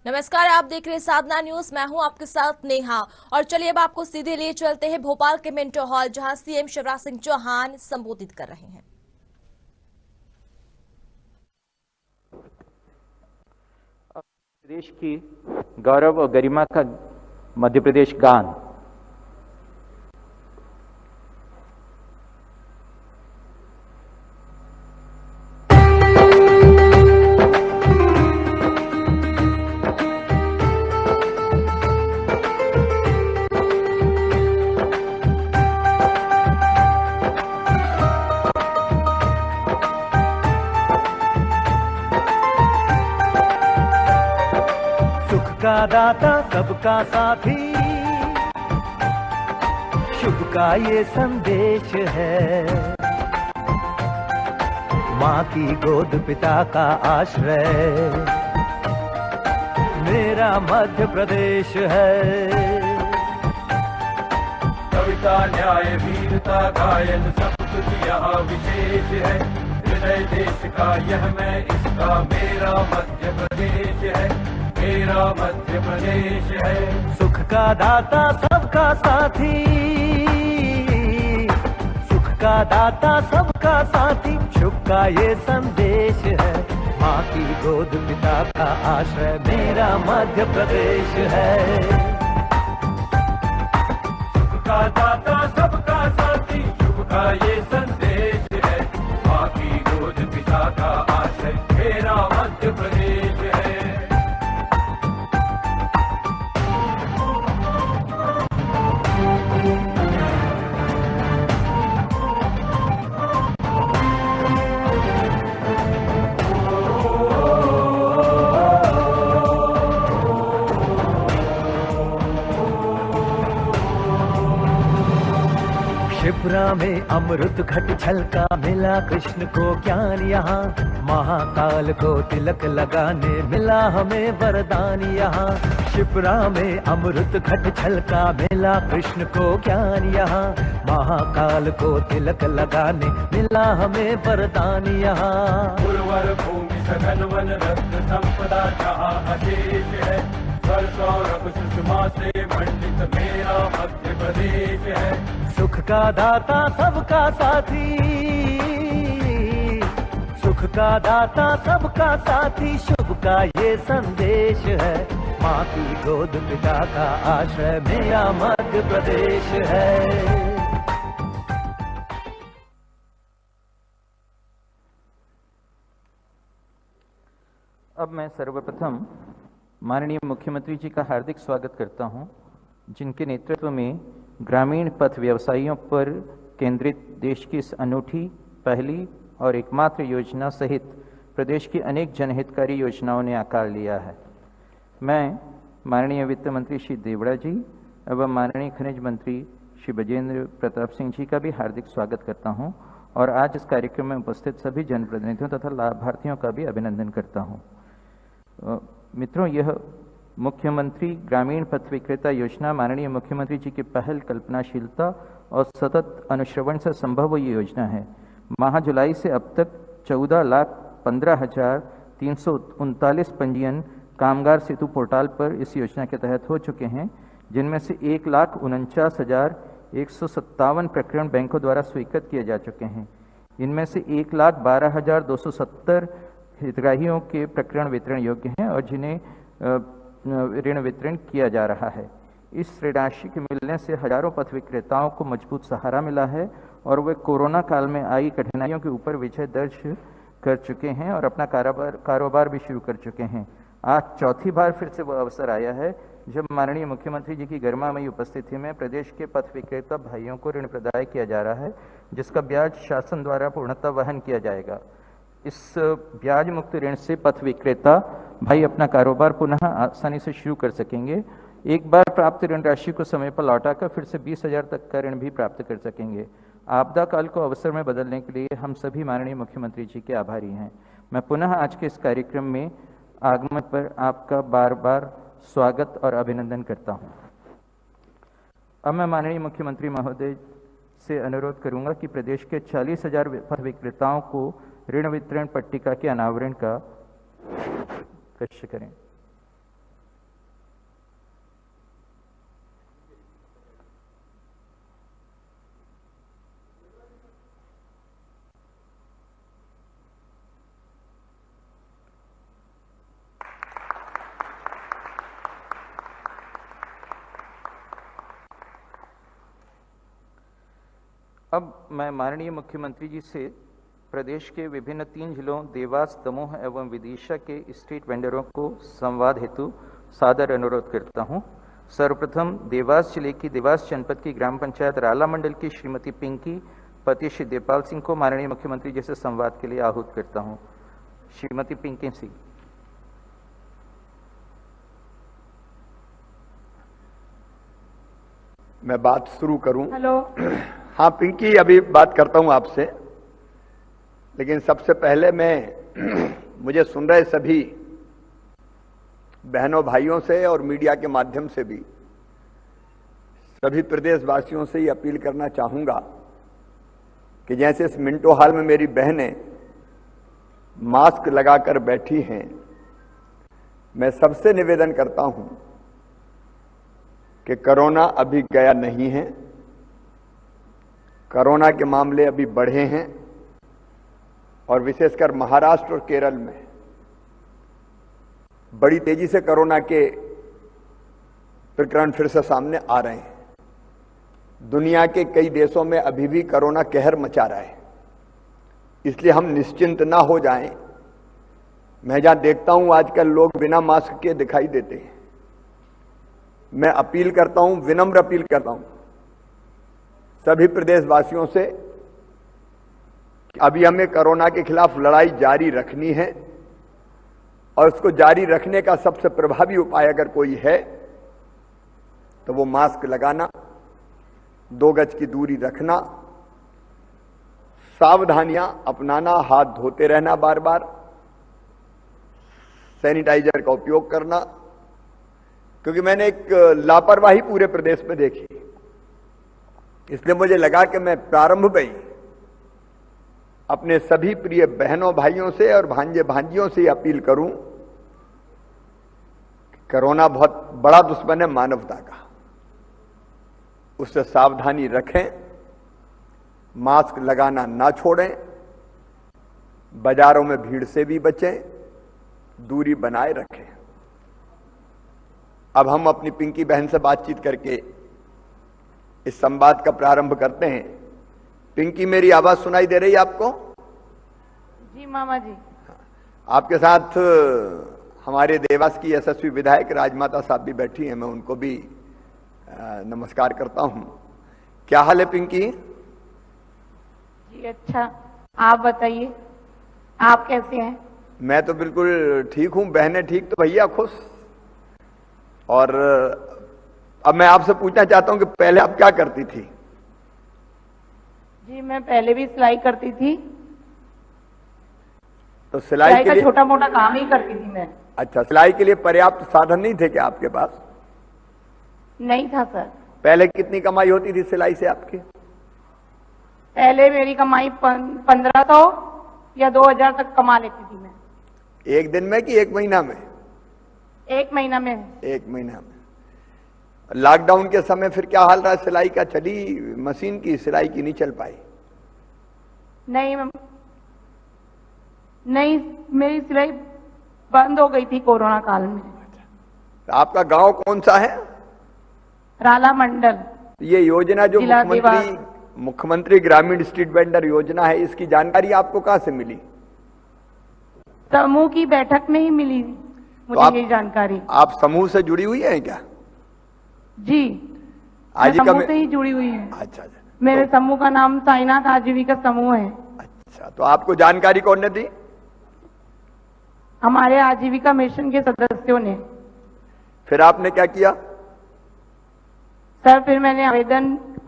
नमस्कार, आप देख रहे हैं साधना न्यूज। मैं हूं आपके साथ नेहा। और चलिए अब आपको सीधे लिए चलते हैं भोपाल के मिंटो हॉल, जहां सीएम शिवराज सिंह चौहान संबोधित कर रहे हैं। प्रदेश की गौरव और गरिमा का मध्य प्रदेश गान। का दाता सबका साथी, शुभ का ये संदेश है। माँ की गोद पिता का आश्रय, मेरा मध्य प्रदेश है। कविता न्याय वीरता गायन सब कुछ यहाँ विशेष है। हृदय देश का यह मैं इसका मेरा मध्य प्रदेश है, मेरा मध्य प्रदेश है। सुख का दाता सबका साथी, सुख का दाता सबका साथी, शुभ का ये संदेश है। माँ की गोद पिता का आश्रय, मेरा मध्य प्रदेश है। सुख का दाता सबका साथी, शुभ का ये संदेश है। माँ की गोद पिता का आश्रय, मेरा मध्य प्रदेश है। शिप्रा में अमृत घट छलका, मिला कृष्ण को ज्ञान यहाँ। महाकाल को तिलक लगाने मिला हमें वरदान यहाँ। शिप्रा में अमृत घट छलका, मिला कृष्ण को ज्ञान यहाँ। महाकाल को तिलक लगाने मिला हमें वरदान यहाँ। उर्वर भूमि सघन वन रत्न संपदा जहाँ अशेष है। स्वर सौरभ सुषमा से मंडित मेरा मध्य प्रदेश है। सुख का दाता सबका साथी, सुख का दाता सबका साथी, शुभ का ये संदेश है। माँ की गोद पिता का आश्रय, मेरा मध्य प्रदेश है। अब मैं सर्वप्रथम माननीय मुख्यमंत्री जी का हार्दिक स्वागत करता हूं, जिनके नेतृत्व में ग्रामीण पथ व्यवसायियों पर केंद्रित देश की इस अनूठी पहली और एकमात्र योजना सहित प्रदेश की अनेक जनहितकारी योजनाओं ने आकार लिया है। मैं माननीय वित्त मंत्री श्री देवड़ा जी एवं माननीय खनिज मंत्री श्री बजेंद्र प्रताप सिंह जी का भी हार्दिक स्वागत करता हूं और आज इस कार्यक्रम में उपस्थित सभी जनप्रतिनिधियों तथा लाभार्थियों का भी अभिनंदन करता हूं। मित्रों, यह मुख्यमंत्री ग्रामीण पथ विक्रेता योजना माननीय मुख्यमंत्री जी की पहल, कल्पनाशीलता और सतत अनुश्रवण से संभव हुई योजना है। माह जुलाई से अब तक 14,15,339 पंजीयन कामगार सेतु पोर्टल पर इस योजना के तहत हो चुके हैं, जिनमें से 1,49,157 प्रकरण बैंकों द्वारा स्वीकृत किए जा चुके हैं। इनमें से 1,12,270 हितग्राहियों के प्रकरण वितरण योग्य हैं और जिन्हें ऋण वितरण किया जा रहा है। इस राशि के मिलने से हजारों पथ विक्रेताओं को मजबूत सहारा मिला है और वे कोरोना काल में आई कठिनाइयों के ऊपर विजय दर्ज कर चुके हैं और अपना कारोबार भी शुरू कर चुके हैं। आज चौथी बार फिर से वह अवसर आया है जब माननीय मुख्यमंत्री जी की गरिमामयी उपस्थिति में प्रदेश के पथ विक्रेता भाइयों को ऋण प्रदाय किया जा रहा है, जिसका ब्याज शासन द्वारा पूर्णतः वहन किया जाएगा। इस ब्याज मुक्त ऋण से पथ विक्रेता भाई अपना कारोबार पुनः आसानी से शुरू कर सकेंगे। एक बार प्राप्त ऋण राशि को समय पर लौटाकर फिर से 20,000 तक का ऋण भी प्राप्त कर सकेंगे। आपदा काल को अवसर में बदलने के लिए हम सभी माननीय मुख्यमंत्री जी के आभारी हैं। मैं पुनः आज के इस कार्यक्रम में आगमन पर आपका बार बार स्वागत और अभिनंदन करता हूं। अब मैं माननीय मुख्यमंत्री महोदय से अनुरोध करूंगा कि प्रदेश के 40,000 पथ विक्रेताओं को ऋण वितरण पट्टिका के अनावरण का दृश्य करें। अब मैं माननीय मुख्यमंत्री जी से प्रदेश के विभिन्न 3 जिलों देवास, दमोह एवं विदिशा के स्ट्रीट वेंडरों को संवाद हेतु सादर अनुरोध करता हूं। सर्वप्रथम देवास जिले की देवास जनपद की ग्राम पंचायत राला मंडल की श्रीमती पिंकी पति श्री देवपाल सिंह को माननीय मुख्यमंत्री जी से संवाद के लिए आहूत करता हूं। श्रीमती पिंकी सिंह। मैं बात शुरू करूं। हेलो। हाँ पिंकी, अभी बात करता हूं आपसे, लेकिन सबसे पहले मुझे सुन रहे सभी बहनों भाइयों से और मीडिया के माध्यम से भी सभी प्रदेशवासियों से ये अपील करना चाहूंगा कि जैसे इस मिंटो हॉल में मेरी बहनें मास्क लगाकर बैठी हैं, मैं सबसे निवेदन करता हूं कि कोरोना अभी गया नहीं है। कोरोना के मामले अभी बढ़े हैं और विशेषकर महाराष्ट्र और केरल में बड़ी तेजी से कोरोना के प्रकरण फिर से सामने आ रहे हैं। दुनिया के कई देशों में अभी भी कोरोना कहर मचा रहा है, इसलिए हम निश्चिंत ना हो जाएं। मैं जहां देखता हूं आजकल लोग बिना मास्क के दिखाई देते हैं। मैं अपील करता हूं, विनम्र अपील करता हूं सभी प्रदेशवासियों से कि अभी हमें कोरोना के खिलाफ लड़ाई जारी रखनी है और उसको जारी रखने का सबसे प्रभावी उपाय अगर कोई है तो वो मास्क लगाना, 2 गज की दूरी रखना, सावधानियां अपनाना, हाथ धोते रहना बार बार, सैनिटाइजर का उपयोग करना, क्योंकि मैंने एक लापरवाही पूरे प्रदेश में देखी। इसलिए मुझे लगा कि मैं प्रारंभ में ही अपने सभी प्रिय बहनों भाइयों से और भांजे भांजियों से अपील करूं, कोरोना बहुत बड़ा दुश्मन है मानवता का, उससे सावधानी रखें, मास्क लगाना ना छोड़ें, बाजारों में भीड़ से भी बचें, दूरी बनाए रखें। अब हम अपनी पिंकी बहन से बातचीत करके इस संवाद का प्रारंभ करते हैं। पिंकी, मेरी आवाज सुनाई दे रही है आपको? जी मामा जी। आपके साथ हमारे देवास की यशस्वी विधायक राजमाता साहब भी बैठी हैं, मैं उनको भी नमस्कार करता हूं। क्या हाल है पिंकी? जी अच्छा, आप बताइए, आप कैसे हैं? मैं तो बिल्कुल ठीक हूं। बहनें ठीक तो भैया खुश। और अब मैं आपसे पूछना चाहता हूं कि पहले आप क्या करती थी? जी मैं पहले भी सिलाई करती थी। तो सिलाई के का लिए छोटा मोटा काम ही करती थी मैं। अच्छा, सिलाई के लिए पर्याप्त साधन नहीं थे क्या आपके पास? नहीं था सर। पहले कितनी कमाई होती थी सिलाई से आपकी? पहले मेरी कमाई 1500 या 2000 तक कमा लेती थी मैं। एक दिन में कि 1 महीना में? 1 महीना में। 1 महीना में। लॉकडाउन के समय फिर क्या हाल रहा? सिलाई का चली मशीन की, सिलाई की नहीं चल पाई? नहीं, मेरी सिलाई बंद हो गई थी कोरोना काल में। आपका गांव कौन सा है? राला मंडल। ये योजना जो जिला मुख्यमंत्री ग्रामीण स्ट्रीट वेंडर योजना है, इसकी जानकारी आपको कहां से मिली? समूह की बैठक में ही मिली मुझे ये जानकारी। आप समूह से जुड़ी हुई है क्या? जी, आजीविका समूह से ही जुड़ी हुई है। अच्छा। मेरे समूह का नाम साईनाथ आजीविका समूह है। अच्छा, तो आपको जानकारी कौन ने दी? हमारे आजीविका मिशन के सदस्यों ने। फिर आपने क्या किया? सर फिर मैंने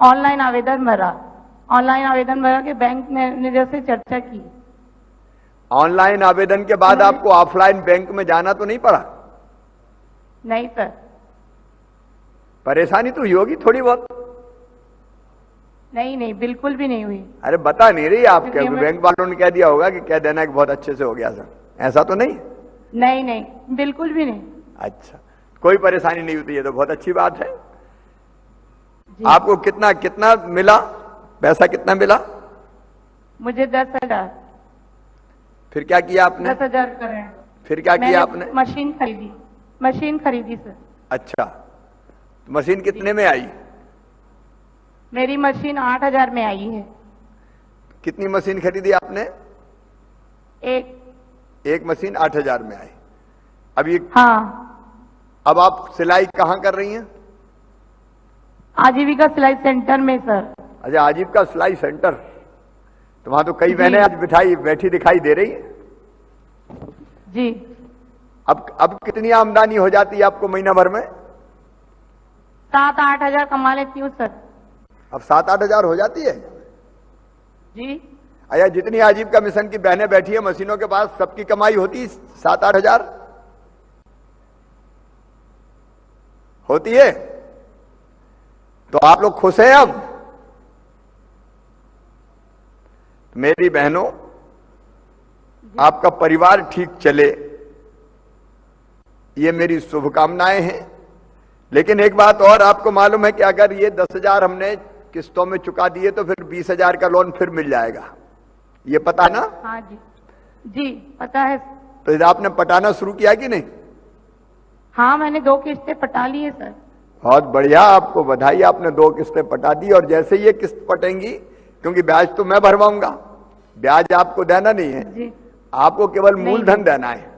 ऑनलाइन आवेदन भरा के बैंक मैनेजर से चर्चा की। ऑनलाइन आवेदन के बाद आपको ऑफलाइन बैंक में जाना तो नहीं पड़ा? नहीं सर। परेशानी तो हुई होगी थोड़ी बहुत? नहीं, बिल्कुल भी नहीं हुई। अरे बता नहीं रही आपके बैंक वालों ने कह दिया होगा कि कह देना कि बहुत अच्छे से हो गया सर, ऐसा तो नहीं? नहीं, बिल्कुल भी नहीं। अच्छा, कोई परेशानी नहीं होती है तो बहुत अच्छी बात है। आपको कितना मिला? पैसा कितना मिला? मुझे 10,000। फिर क्या किया आपने? 10,000 कर रहे हैं। फिर क्या किया आपने? मशीन खरीदी सर। अच्छा, तो मशीन कितने में आई? मेरी मशीन 8,000 में आई है। कितनी मशीन खरीदी आपने? एक मशीन 8,000 में आई। अब ये हाँ। अब आप सिलाई कहाँ कर रही हैं? आजीविका सिलाई सेंटर में सर। अच्छा, आजीविका सिलाई सेंटर। तो वहां तो कई बहनें आज बैठी दिखाई दे रही है जी। अब कितनी आमदनी हो जाती है आपको महीना भर में? 7-8 हजार कमा लेती हूँ सर। अब 7-8 हजार हो जाती है जी। अया जितनी आजीविका मिशन की बहनें बैठी है मशीनों के पास, सबकी कमाई होती 7-8 हजार होती है। तो आप लोग खुश हैं? अब मेरी बहनों, आपका परिवार ठीक चले, ये मेरी शुभकामनाएं हैं। लेकिन एक बात और, आपको मालूम है कि अगर ये 10,000 हमने किस्तों में चुका दिए तो फिर 20,000 का लोन फिर मिल जाएगा, ये पता ना? हाँ जी, जी पता है। तो आपने पटाना शुरू किया कि नहीं? हाँ, मैंने 2 किस्तें पटा ली है सर। बहुत बढ़िया, आपको बधाई, आपने 2 किस्तें पटा दी। और जैसे ये किस्त पटेंगी, क्योंकि ब्याज तो मैं भरवाऊंगा, ब्याज आपको देना नहीं है जी। आपको केवल मूलधन देना है।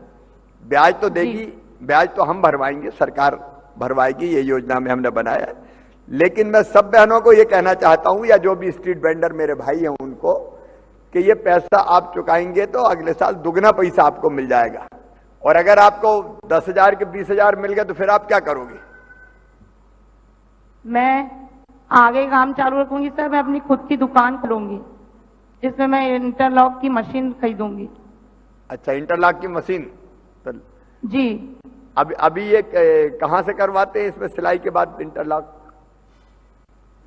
ब्याज तो देगी, ब्याज तो हम भरवाएंगे, सरकार भरवाएगी, ये योजना में हमने बनाया है। लेकिन मैं सब बहनों को ये कहना चाहता हूं, या जो भी स्ट्रीट वेंडर मेरे भाई हैं उनको, कि ये पैसा आप चुकाएंगे तो अगले साल दुगना पैसा आपको मिल जाएगा। और अगर आपको 10,000 के 20,000 मिल गए तो फिर आप क्या करोगे? मैं आगे काम चालू रखूंगी सर। मैं अपनी खुद की दुकान खोलूंगी जिसमें मैं इंटरलॉक की मशीन खरीदूंगी। अच्छा, इंटरलॉक की मशीन तो जी। अभी ये कहां से करवाते हैं इसमें सिलाई के बाद इंटरलॉक?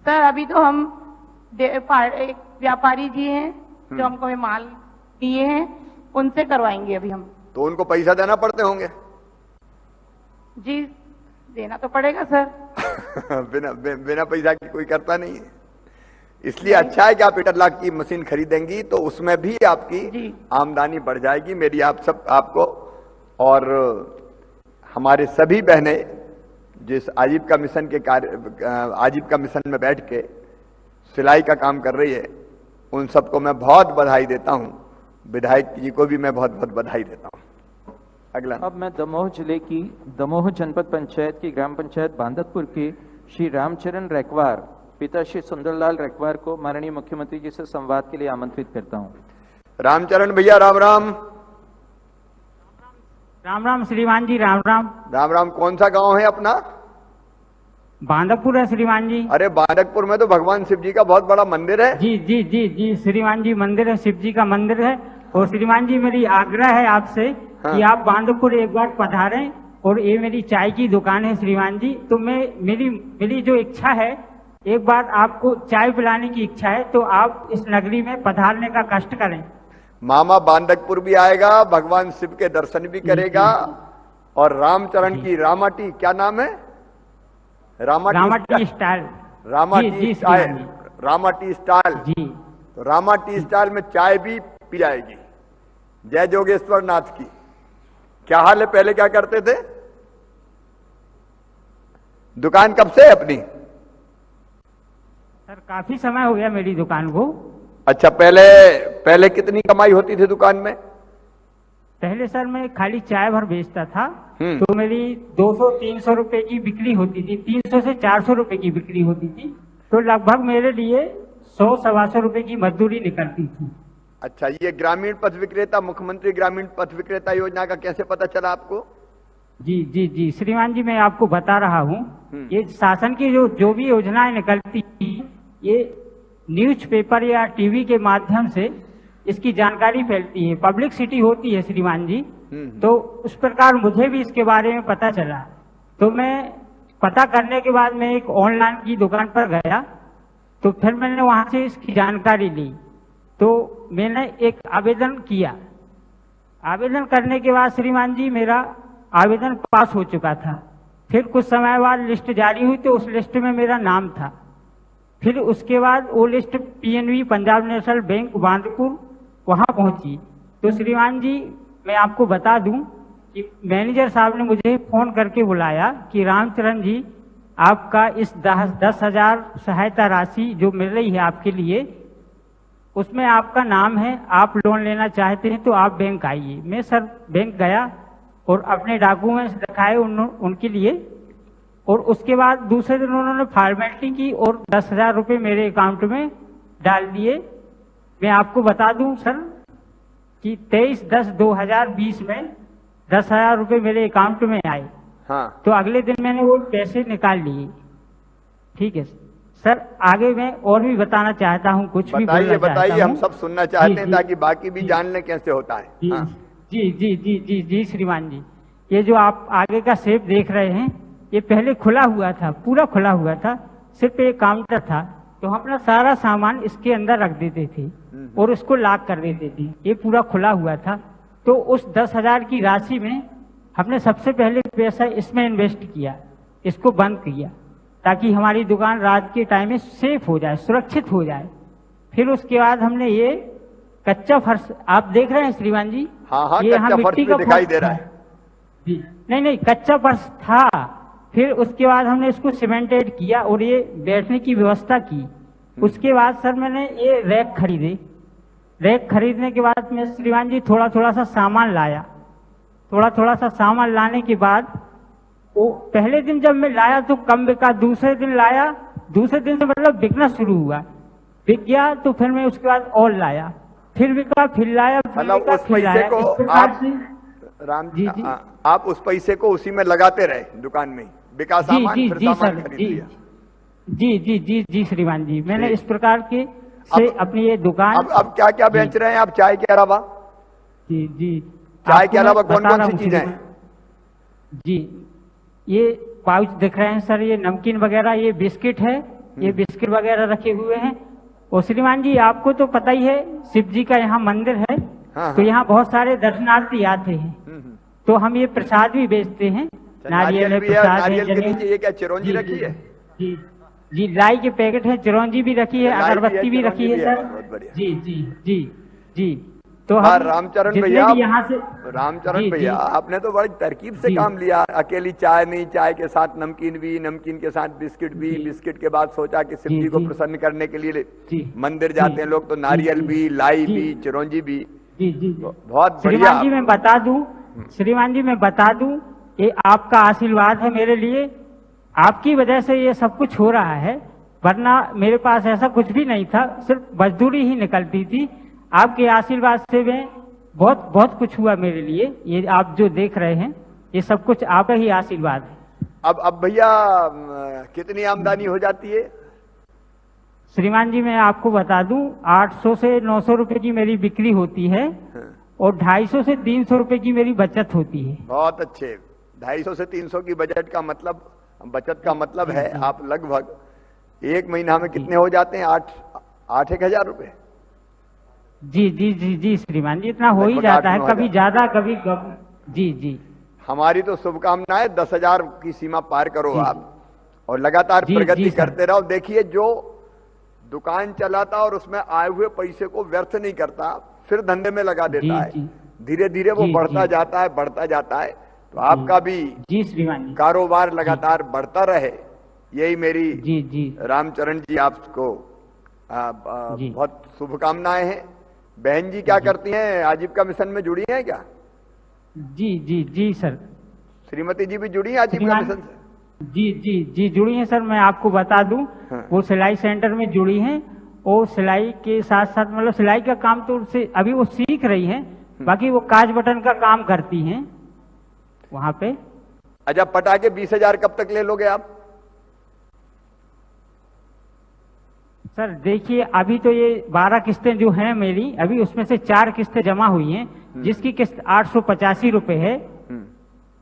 सर अभी तो हम एक व्यापारी जी हैं जो हमको ये माल दिए हैं, उनसे करवाएंगे अभी हम। तो उनको पैसा देना पड़ते होंगे? जी, देना तो पड़ेगा सर। बिना पैसा की कोई करता नहीं है। इसलिए अच्छा है कि आप इंटरलॉक की मशीन खरीदेंगी तो उसमें भी आपकी आमदनी बढ़ जाएगी। मेरी आपको और हमारे सभी बहनें जिस आजीविका मिशन के आजीविका मिशन में बैठ के सिलाई का काम कर रही है, उन सबको मैं बहुत बधाई देता हूं। विधायक जी को भी मैं बहुत बहुत बधाई देता हूं। अगला। अब मैं दमोह जिले की दमोह जनपद पंचायत की ग्राम पंचायत बांदकपुर के श्री रामचरण रैकवार, पिता श्री सुंदरलाल रैकवार को माननीय मुख्यमंत्री जी से संवाद के लिए आमंत्रित करता हूं। रामचरण भैया, राम राम। राम राम श्रीमान जी, राम राम। राम राम। कौन सा गांव है अपना? बांदकपुर है श्रीमान जी। अरे बांदकपुर में तो भगवान शिव जी का बहुत बड़ा मंदिर है। जी जी जी जी श्रीमान जी, मंदिर है, शिव जी का मंदिर है। और श्रीमान जी मेरी आग्रह है आपसे कि आप बांदकपुर एक बार पधारें। और ये मेरी चाय की दुकान है श्रीमान जी, तो मेरी जो इच्छा है, एक बार आपको चाय पिलाने की इच्छा है, तो आप इस नगरी में पधारने का कष्ट करें। मामा बांदकपुर भी आएगा, भगवान शिव के दर्शन भी करेगा। और रामचरण की रामाटी, क्या नाम है? रामाटी स्टाइल। रामाटी स्टाइल। रामाटी स्टाइल जी। तो रामाटी स्टाइल में चाय भी पी जाएगी। जय जोगेश्वर नाथ की। क्या हाल है? पहले क्या करते थे? दुकान कब से है अपनी? सर काफी समय हो गया मेरी दुकान को। अच्छा, पहले कितनी कमाई होती थी दुकान में? पहले सर मैं खाली चाय भर बेचता था, तो मेरी 200-300 रुपए की बिक्री होती थी। 300 से 400 रुपए की बिक्री होती थी, तो लगभग मेरे लिए 100-125 रुपए की मजदूरी निकलती थी। अच्छा, ये ग्रामीण पथ विक्रेता, मुख्यमंत्री ग्रामीण पथ विक्रेता योजना का कैसे पता चला आपको? जी जी जी श्रीमान जी, मैं आपको बता रहा हूँ, ये शासन की जो भी योजनाएं निकलती, ये न्यूज़पेपर या टीवी के माध्यम से इसकी जानकारी फैलती है, पब्लिसिटी होती है श्रीमान जी। तो उस प्रकार मुझे भी इसके बारे में पता चला। तो मैं पता करने के बाद मैं एक ऑनलाइन की दुकान पर गया, तो फिर मैंने वहां से इसकी जानकारी ली। तो मैंने एक आवेदन किया। आवेदन करने के बाद श्रीमान जी मेरा आवेदन पास हो चुका था। फिर कुछ समय बाद लिस्ट जारी हुई, तो उस लिस्ट में मेरा नाम था। फिर उसके बाद वो list PNB Punjab national bank Bandakpur वहां पहुंची। तो श्रीमान जी मैं आपको बता दूं कि मैनेजर साहब ने मुझे फोन करके बुलाया कि रामचरण जी, आपका इस 10,000 सहायता राशि जो मिल रही है आपके लिए, उसमें आपका नाम है, आप लोन लेना चाहते हैं तो आप बैंक आइए। मैं सर बैंक गया और अपने डॉक्यूमेंट्स दिखाए उनके लिए, और उसके बाद दूसरे दिन उन्होंने फॉर्मेलिटी की और 10,000 रुपये मेरे अकाउंट में डाल दिए। मैं आपको बता दूं सर कि 23/10/2020 में 10,000 रुपये मेरे अकाउंट में आए। हाँ। तो अगले दिन मैंने वो पैसे निकाल लिए। ठीक है सर, आगे मैं और भी बताना चाहता हूँ, कुछ भी बताइए बोलना चाहता बताइए, हम हूँ। सब सुनना चाहते हैं जी, ताकि बाकी भी जान लें कैसे होता है। जी हाँ। जी जी जी जी जी श्रीमान जी, ये जो आप आगे का सेफ देख रहे हैं, ये पहले खुला हुआ था, पूरा खुला हुआ था, सिर्फ एक काउंटर था। तो हम अपना सारा सामान इसके अंदर रख देते थे और उसको लॉक कर देते थे। ये पूरा खुला हुआ था। तो उस 10,000 की राशि में हमने सबसे पहले पैसा इसमें इन्वेस्ट किया, इसको बंद किया, ताकि हमारी दुकान रात के टाइम में सेफ हो जाए, सुरक्षित हो जाए। फिर उसके बाद हमने ये कच्चा फर्श आप देख रहे हैं श्रीमान जी, हाँ हाँ, ये यहाँ कच्चा फर्श मिट्टी भी का दिखाई फर्श दे रहा था। है। जी नहीं कच्चा फर्श था। फिर उसके बाद हमने इसको सीमेंटेड किया और ये बैठने की व्यवस्था की। उसके बाद सर मैंने ये रैक खरीदे। रैक खरीदने के बाद मैं श्रीमान जी थोड़ा थोड़ा सा सामान लाया। थोड़ा थोड़ा सा सामान लाने के बाद वो पहले दिन जब मैं लाया तो कम बिका, दूसरे दिन लाया, दूसरे दिन से मतलब बिकना शुरू हुआ, बिक गया। तो फिर मैं उसके बाद और लाया, फिर बिका, फिर लाया, फिर मतलब बिका, उस फिर लाया। पैसे इस को प्रकार आप से राम जी, जी। आप उस पैसे को उसी में लगाते रहे दुकान में, बिका जी सामान जी फिर जी सामान सर, खरीद जी लिया। जी जी जी जी श्रीमान जी, मैंने ठीक। इस प्रकार के से अपनी ये दुकान। अब क्या क्या बेच रहे हैं आप चाय के अलावा? जी जी चाय आपको के अलावा मैं कौन बता कौन रहा सी हूँ चीजें हैं? श्रीमान। जी ये पाउच दिख रहे हैं सर, ये नमकीन वगैरह, ये बिस्किट है, ये बिस्किट वगैरह रखे हुए हैं। और श्रीमान जी आपको तो पता ही है शिव जी का यहाँ मंदिर है, हाँ, तो हाँ। यहाँ बहुत सारे दर्शनार्थी आते हैं। तो हम ये प्रसाद भी बेचते हैं, नारियल है, भी है, प्रसाद है, नारियल के जलेबी। नीचे ये क्या चिरौंजी जी, रखी जी, है? जी जी लाई के पैकेट है, चिरौंजी भी रखी है, लाई भी है, अगरबत्ती भी रखी है चिरौंजी भी है, सर। बहुत बढ़िया। जी जी जी जी तो हाँ, हम रामचरण जितने भैया, भी यहाँ से रामचरण जी, भैया जी। आपने तो बड़ी तरकीब से जी। काम लिया। अकेली चाय नहीं, चाय के साथ नमकीन भी, नमकीन के साथ बिस्किट भी, जी। बिस्किट के बाद सोचा कि शिव जी, जी को जी। प्रसन्न करने के लिए जी। मंदिर जाते जी। हैं लोग, तो जी, नारियल जी। भी, लाई जी। भी, चिरौंजी भी। जी जी बहुत बढ़िया। श्रीमान जी मैं बता दूं, श्रीमान जी मैं बता दूं, ये आपका आशीर्वाद है मेरे लिए। आपकी वजह से ये सब कुछ हो रहा है, वरना मेरे पास ऐसा कुछ भी नहीं था, सिर्फ मजदूरी ही निकलती थी। आपके आशीर्वाद से मैं बहुत बहुत कुछ हुआ मेरे लिए। ये आप जो देख रहे हैं ये सब कुछ आपका ही आशीर्वाद है। अब भैया कितनी आमदनी हो जाती है? श्रीमान जी मैं आपको बता दूं, 800 से 900 रुपए की मेरी बिक्री होती है और 250 से 300 रुपए की मेरी बचत होती है। बहुत अच्छे। 250 से 300 की बचत का मतलब है आप लगभग एक महीना में कितने हो जाते हैं? 8-1 हजार रुपए। जी जी जी जी श्रीमान जी इतना हो ही लगभग जाता है, 8-9 कभी हजार। ज्यादा कभी कम। जी जी हमारी तो शुभकामनाएं 10,000 की सीमा पार करो जी। आप, और लगातार जी, प्रगति जी, सर। करते रहो। देखिए, जो दुकान चलाता और उसमें आए हुए पैसे को व्यर्थ नहीं करता, फिर धंधे में लगा देता जी, है, जी। धीरे धीरे वो जी, बढ़ता जी। जाता है। तो आपका भी जी श्रीमान जी। कारोबार लगातार बढ़ता रहे, यही मेरी जी जी रामचरण जी आपको जी। बहुत शुभकामनाएं हैं। बहन जी क्या करती हैं? आजीविका मिशन में जुड़ी हैं क्या? जी जी जी सर। श्रीमती जी भी जुड़ी हैं आजीविका श्रीमान मिशन से? जी जी जी जुड़ी हैं सर। मैं आपको बता दूं, हाँ। वो सिलाई सेंटर में जुड़ी हैं और सिलाई के साथ साथ मतलब सिलाई का काम तो उनसे अभी वो सीख रही हैं, बाकी वो काज बटन का काम करती हैं वहां पे। अच्छा, पटाके 20,000 कब तक ले लोगे आप? सर देखिए, अभी तो ये 12 किस्तें जो हैं मेरी, अभी उसमें से 4 किस्तें जमा हुई हैं, जिसकी किस्त 885 रुपए है।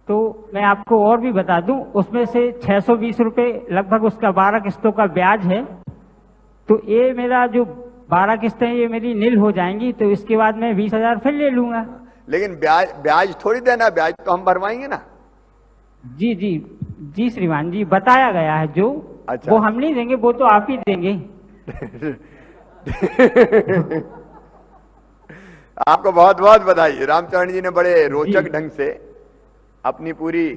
तो मैं आपको और भी बता दूं, उसमें से 620 रुपए लगभग उसका 12 किस्तों का ब्याज है। तो ये मेरा जो 12 किस्तें ये मेरी नील हो जाएंगी, तो इसके बाद मैं 20,000 फिर ले लूंगा। लेकिन ब्याज थोड़ी देना है, ब्याज तो हम भरवाएंगे ना। जी जी जी श्रीमान जी, बताया गया है जो। अच्छा। वो हम नहीं देंगे, वो तो आप ही देंगे। आपको बहुत बहुत बधाई। रामचरण जी ने बड़े रोचक ढंग से अपनी पूरी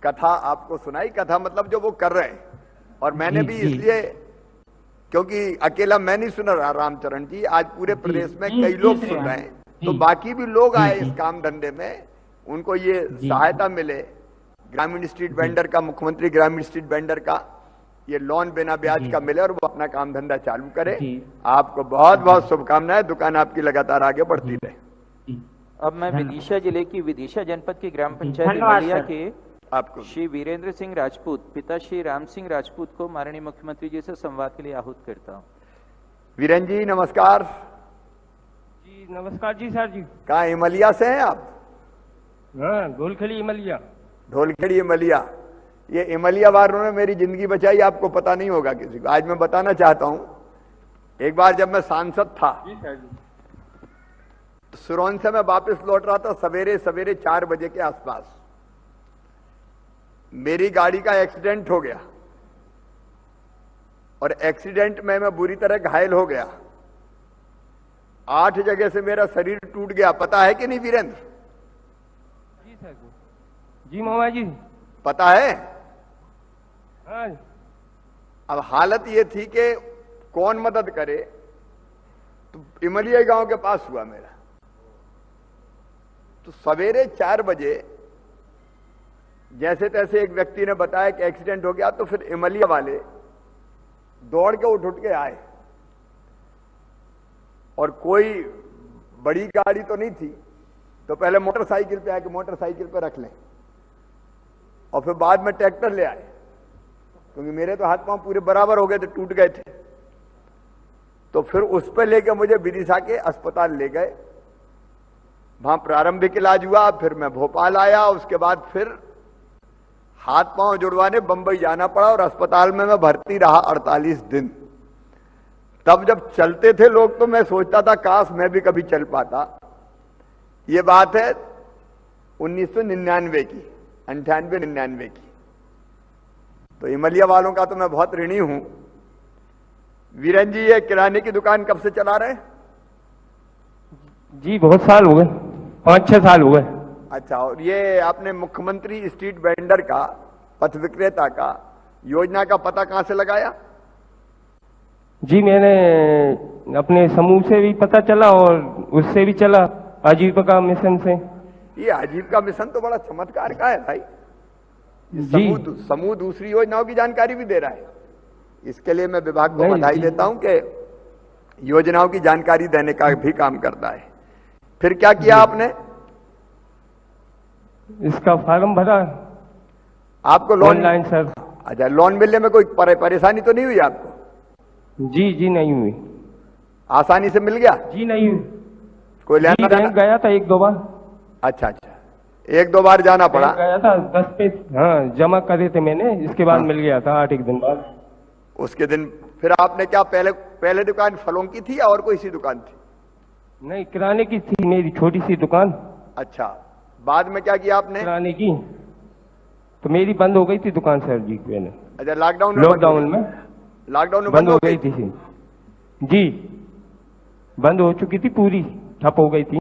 कथा आपको सुनाई। कथा मतलब जो वो कर रहे हैं, और मैंने जी, भी जी। इसलिए क्योंकि अकेला मैं नहीं सुन रहा रामचरण जी, आज पूरे प्रदेश में जी, कई जी, लोग जी, सुन रहे हैं, तो जी, बाकी भी लोग जी, आए जी। इस काम धंधे में, उनको ये जी। सहायता मिले। ग्रामीण स्ट्रीट वेंडर का, मुख्यमंत्री ग्रामीण स्ट्रीट वेंडर का ये लोन बिना ब्याज जी। का मिले और वो अपना काम धंधा चालू करे। जी। आपको बहुत बहुत शुभकामनाएं, दुकान आपकी लगातार आगे बढ़ती रहे। जी। अब मैं धन्यवाद। विदिशा जिले की विदिशा जनपद की ग्राम पंचायत धन्यवाद, इमलिया सर। के आपको श्री वीरेंद्र सिंह राजपूत पिता श्री राम सिंह राजपूत को माननीय मुख्यमंत्री जी से संवाद के लिए आहूत करता हूँ। वीरेन जी नमस्कार। जी नमस्कार जी सर जी। कहाँ इमलिया से हैं आप? हाँ गोलखली इमलिया। ढोलखेड़ी इमलिया। ये इमलिया वालों ने मेरी जिंदगी बचाई, आपको पता नहीं होगा किसी को। आज मैं बताना चाहता हूं, एक बार जब मैं सांसद था जी सर जी। तो सुरौन से मैं वापस लौट रहा था सवेरे सवेरे 4 बजे के आसपास। मेरी गाड़ी का एक्सीडेंट हो गया और एक्सीडेंट में मैं बुरी तरह घायल हो गया। 8 जगह से मेरा शरीर टूट गया, पता है कि नहीं वीरेंद्र? जी सर जी। जी मामा जी। पता है? हाँ। अब हालत ये थी कि कौन मदद करे, तो इमलिया गांव के पास हुआ मेरा। तो सवेरे 4 बजे जैसे तैसे एक व्यक्ति ने बताया कि एक्सीडेंट हो गया, तो फिर इमलिया वाले दौड़ के उठ के आए और कोई बड़ी गाड़ी तो नहीं थी, तो पहले मोटरसाइकिल पे आए कि मोटरसाइकिल पे रख लें, और फिर बाद में ट्रैक्टर ले आए, क्योंकि मेरे तो हाथ पांव पूरे बराबर हो गए थे, टूट गए थे। तो फिर उस पर लेके मुझे विदिशा के अस्पताल ले गए, वहां प्रारंभिक इलाज हुआ। फिर मैं भोपाल आया, उसके बाद फिर हाथ पांव जुड़वाने बंबई जाना पड़ा और अस्पताल में मैं भर्ती रहा 48 दिन। तब जब चलते थे लोग तो मैं सोचता था काश मैं भी कभी चल पाता। ये बात है 1999 की, 98-99 की। तो इमलिया वालों का तो मैं बहुत ऋणी हूं। वीरेन जी, ये किराने की दुकान कब से चला रहे हैं? जी बहुत साल हो गए, 5-6 साल हो गए। अच्छा, और ये आपने मुख्यमंत्री स्ट्रीट वेंडर का, पथ विक्रेता का योजना का पता कहां से लगाया? जी मैंने अपने समूह से भी पता चला और उससे भी चला, आजीविका मिशन से। ये आजीविका मिशन तो बड़ा चमत्कार का है भाई। जी। समूह दूसरी योजनाओं की जानकारी भी दे रहा है। इसके लिए मैं विभाग को नहीं, बधाई जी। देता हूं कि योजनाओं की जानकारी देने का भी काम करता है। फिर क्या किया आपने? इसका फॉर्म भरा आपको लोन? Online sir. अच्छा, लोन मिलने में कोई परेशानी तो नहीं हुई आपको? जी जी नहीं हुई। आसानी से मिल गया? जी नहीं हुई। कोई जी लेना बैंक देना? गया था 1-2 बार। अच्छा अच्छा, 1-2 बार जाना पड़ा। बैंक गया था 10 पे, हाँ जमा करे थे मैंने, इसके बाद हाँ। मिल गया था 8-1 दिन बाद। उसके दिन फिर आपने क्या, पहले दुकान फलों की थी या और कोई सी दुकान थी? नहीं किराने की थी मेरी छोटी सी दुकान। अच्छा, बाद में क्या किया आपने? किराने की तो मेरी बंद हो गई थी दुकान सर जी। मैंने अच्छा, लॉकडाउन में? लॉकडाउन में लॉकडाउन में बंद हो गई थी जी, बंद हो चुकी थी पूरी, ठप हो गई थी।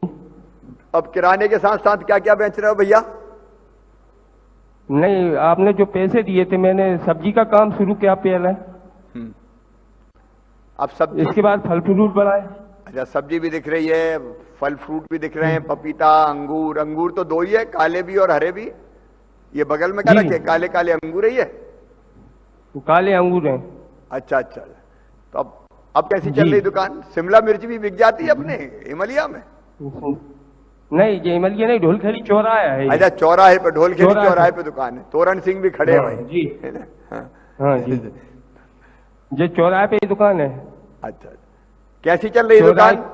अब किराने के साथ साथ क्या क्या बेच रहे हो भैया? नहीं आपने जो पैसे दिए थे, मैंने सब्जी का काम शुरू किया पहले, अब सब्जी? इसके बाद फल फ्रूट बढ़ाए। अच्छा, सब्जी भी दिख रही है, फल फ्रूट भी दिख रहे हैं, पपीता, अंगूर। अंगूर तो 2 ही है, काले भी और हरे भी। ये बगल में क्या जी। रखे? काले काले अंगूर है ये? काले अंगूर हैं। अच्छा अच्छा, तो अब कैसी चल जी। रही दुकान? शिमला मिर्च भी बिक जाती है अपने इमलिया में? नहीं ये इमलिया नहीं, ढोलखेड़ी चौराहा है ये। अच्छा, चौराहे पे, ढोलखेड़ी चौराहे चौराहे पे। पे दुकान है। तोरण सिंह भी खड़े हैं हाँ, भाई। जी। है ना? हाँ। हाँ जी, ये चौराहे पे ही दुकान है। अच्छा, कैसी चल रही है चौराहे- दुकान?